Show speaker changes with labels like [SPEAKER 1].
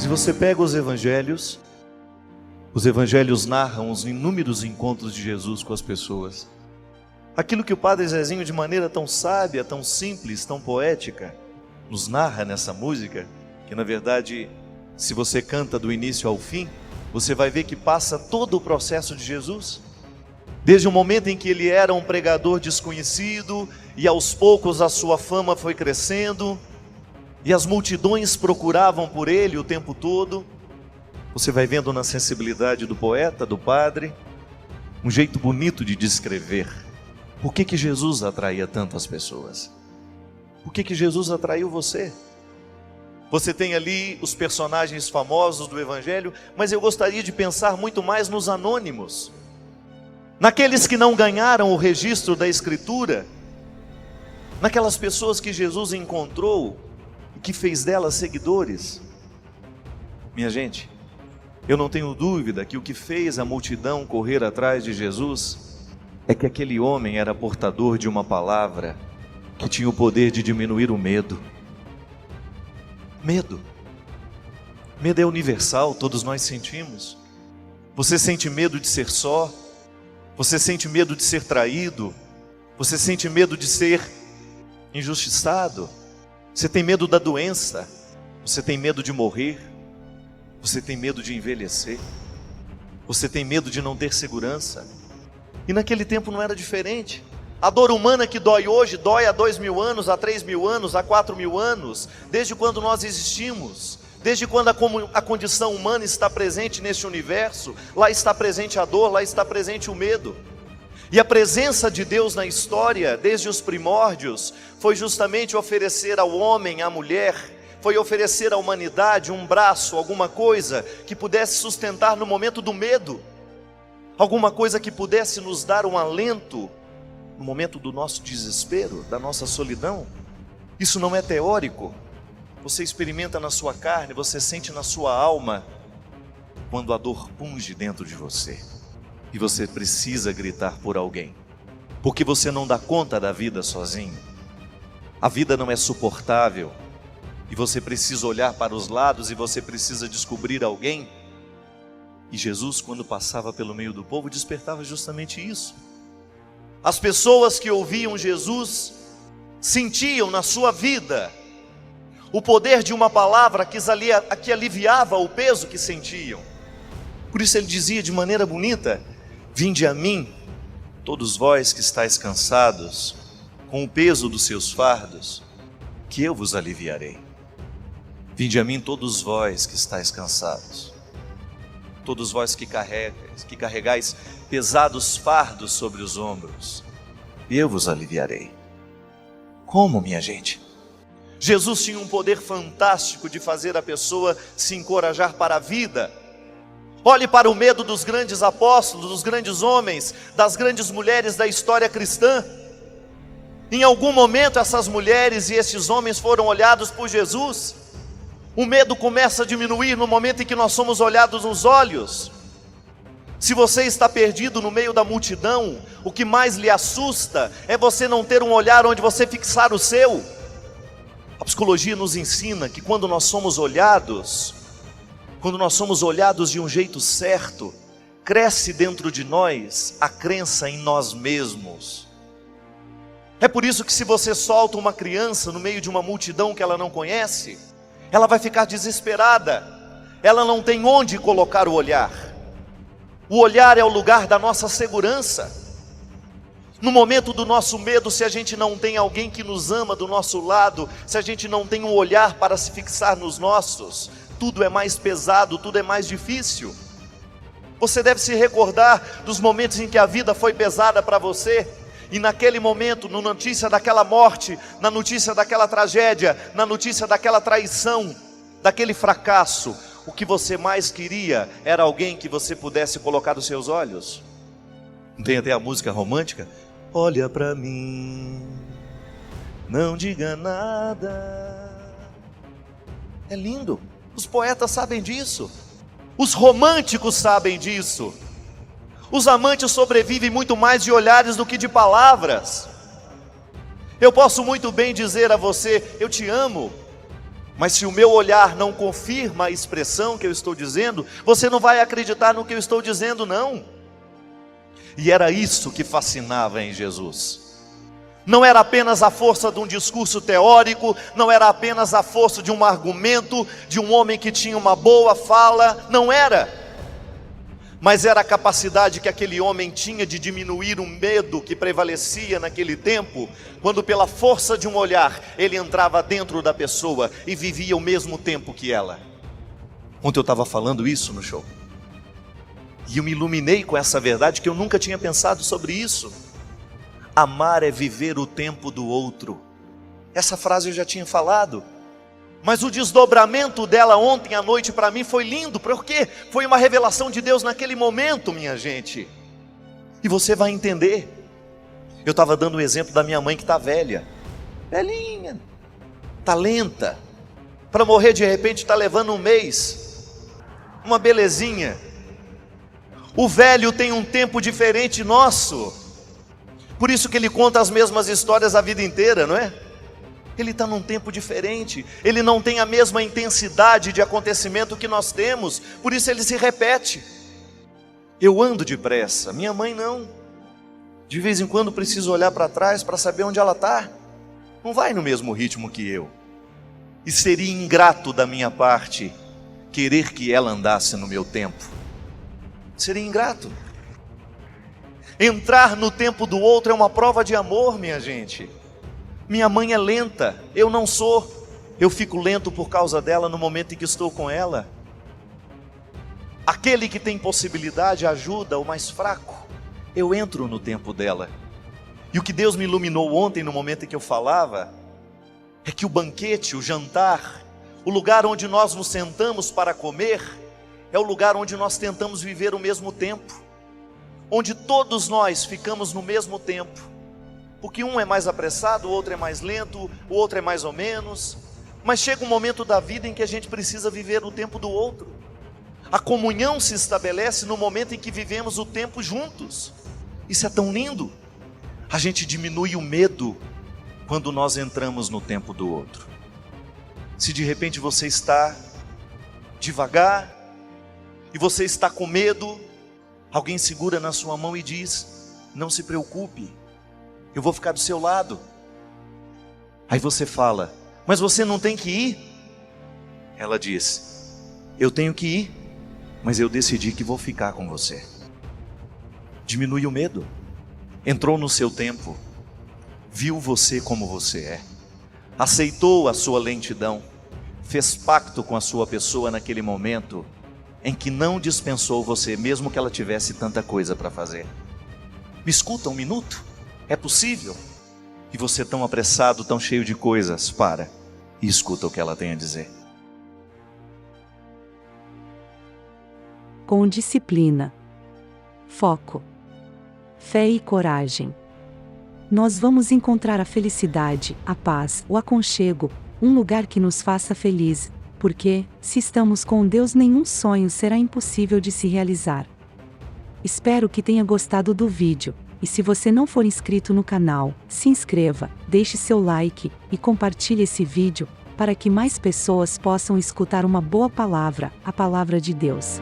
[SPEAKER 1] Se você pega os evangelhos narram os inúmeros encontros de Jesus com as pessoas. Aquilo que o Padre Zezinho, de maneira tão sábia, tão simples, tão poética, nos narra nessa música, que na verdade, se você canta do início ao fim, você vai ver que passa todo o processo de Jesus. Desde o momento em que ele era um pregador desconhecido, e aos poucos a sua fama foi crescendo, e as multidões procuravam por ele o tempo todo. Você vai vendo na sensibilidade do poeta, do padre, um jeito bonito de descrever. Por que Jesus atraía tanto as pessoas? Por que Jesus atraiu você? Você tem ali os personagens famosos do Evangelho, mas eu gostaria de pensar muito mais nos anônimos, naqueles que não ganharam o registro da Escritura, naquelas pessoas que Jesus encontrou e que fez delas seguidores. Minha gente, eu não tenho dúvida que o que fez a multidão correr atrás de Jesus é que aquele homem era portador de uma palavra que tinha o poder de diminuir o medo. Medo é universal, todos nós sentimos. Você sente medo de ser só, você sente medo de ser traído, você sente medo de ser injustiçado, você tem medo da doença, você tem medo de morrer, você tem medo de envelhecer, você tem medo de não ter segurança. E naquele tempo não era diferente. A dor humana que dói hoje, dói há 2.000 anos, há 3.000 anos, há 4.000 anos, desde quando nós existimos, desde quando a condição humana está presente neste universo, lá está presente a dor, lá está presente o medo. E a presença de Deus na história, desde os primórdios, foi justamente oferecer ao homem, à mulher, foi oferecer à humanidade um braço, alguma coisa que pudesse sustentar no momento do medo, alguma coisa que pudesse nos dar um alento no momento do nosso desespero, da nossa solidão. Isso não é teórico, você experimenta na sua carne, você sente na sua alma, quando a dor punge dentro de você, e você precisa gritar por alguém, porque você não dá conta da vida sozinho, a vida não é suportável, e você precisa olhar para os lados, e você precisa descobrir alguém. E Jesus, quando passava pelo meio do povo, despertava justamente isso. As pessoas que ouviam Jesus sentiam na sua vida o poder de uma palavra que aliviava o peso que sentiam. Por isso ele dizia de maneira bonita: vinde a mim, todos vós que estáis cansados, com o peso dos seus fardos, que eu vos aliviarei. Vinde a mim todos vós que estáis cansados, todos vós que carregais pesados fardos sobre os ombros, e eu vos aliviarei. Como, minha gente? Jesus tinha um poder fantástico de fazer a pessoa se encorajar para a vida. Olhe para o medo dos grandes apóstolos, dos grandes homens, das grandes mulheres da história cristã. Em algum momento essas mulheres e esses homens foram olhados por Jesus. O medo começa a diminuir no momento em que nós somos olhados nos olhos. Se você está perdido no meio da multidão, o que mais lhe assusta é você não ter um olhar onde você fixar o seu. A psicologia nos ensina que quando nós somos olhados de um jeito certo, cresce dentro de nós a crença em nós mesmos. É por isso que se você solta uma criança no meio de uma multidão que ela não conhece, ela vai ficar desesperada, ela não tem onde colocar o olhar. O olhar é o lugar da nossa segurança. No momento do nosso medo, se a gente não tem alguém que nos ama do nosso lado, se a gente não tem um olhar para se fixar nos nossos, tudo é mais pesado, tudo é mais difícil. Você deve se recordar dos momentos em que a vida foi pesada para você, e naquele momento, na notícia daquela morte, na notícia daquela tragédia, na notícia daquela traição, daquele fracasso, o que você mais queria era alguém que você pudesse colocar os seus olhos. Tem até a música romântica: olha para mim, não diga nada. É lindo, os poetas sabem disso, os românticos sabem disso. Os amantes sobrevivem muito mais de olhares do que de palavras. Eu posso muito bem dizer a você: eu te amo, Mas se o meu olhar não confirma a expressão que eu estou dizendo, você não vai acreditar no que eu estou dizendo, não. E era isso que fascinava em Jesus. Não era apenas a força de um discurso teórico, não era apenas a força de um argumento, de um homem que tinha uma boa fala, não era. Mas era a capacidade que aquele homem tinha de diminuir o medo que prevalecia naquele tempo, quando pela força de um olhar, ele entrava dentro da pessoa e vivia o mesmo tempo que ela. Ontem eu estava falando isso no show, e eu me iluminei com essa verdade que eu nunca tinha pensado sobre isso. Amar é viver o tempo do outro. Essa frase eu já tinha falado, mas o desdobramento dela ontem à noite para mim foi lindo, porque foi uma revelação de Deus naquele momento, minha gente. E você vai entender. Eu estava dando o exemplo da minha mãe que está velha, velhinha, está lenta, para morrer de repente está levando um mês, uma belezinha. O velho tem um tempo diferente nosso. Por isso que ele conta as mesmas histórias a vida inteira, não é? Ele está num tempo diferente, ele não tem a mesma intensidade de acontecimento que nós temos, por isso ele se repete. Eu ando depressa, minha mãe não. De vez em quando preciso olhar para trás para saber onde ela está. Não vai no mesmo ritmo que eu. E seria ingrato da minha parte querer que ela andasse no meu tempo. Seria ingrato. Entrar no tempo do outro é uma prova de amor, minha gente. Minha mãe é lenta, eu não sou. Eu fico lento por causa dela no momento em que estou com ela. Aquele que tem possibilidade ajuda o mais fraco. Eu entro no tempo dela. E o que Deus me iluminou ontem no momento em que eu falava, é que o banquete, o jantar, o lugar onde nós nos sentamos para comer, é o lugar onde nós tentamos viver o mesmo tempo. Onde todos nós ficamos no mesmo tempo, porque um é mais apressado, o outro é mais lento, o outro é mais ou menos, mas chega um momento da vida em que a gente precisa viver o tempo do outro. A comunhão se estabelece no momento em que vivemos o tempo juntos. Isso é tão lindo. A gente diminui o medo quando nós entramos no tempo do outro. Se de repente você está devagar e você está com medo, alguém segura na sua mão e diz: não se preocupe, eu vou ficar do seu lado. Aí você fala: mas você não tem que ir? Ela diz: eu tenho que ir, mas eu decidi que vou ficar com você. Diminui o medo. Entrou no seu tempo, viu você como você é, aceitou a sua lentidão, fez pacto com a sua pessoa naquele momento em que não dispensou você, mesmo que ela tivesse tanta coisa para fazer. Me escuta um minuto? É possível? E você tão apressado, tão cheio de coisas, para e escuta o que ela tem a dizer.
[SPEAKER 2] Com disciplina, foco, fé e coragem, nós vamos encontrar a felicidade, a paz, o aconchego, um lugar que nos faça feliz. Porque, se estamos com Deus, nenhum sonho será impossível de se realizar. Espero que tenha gostado do vídeo, e se você não for inscrito no canal, se inscreva, deixe seu like, e compartilhe esse vídeo, para que mais pessoas possam escutar uma boa palavra, a palavra de Deus.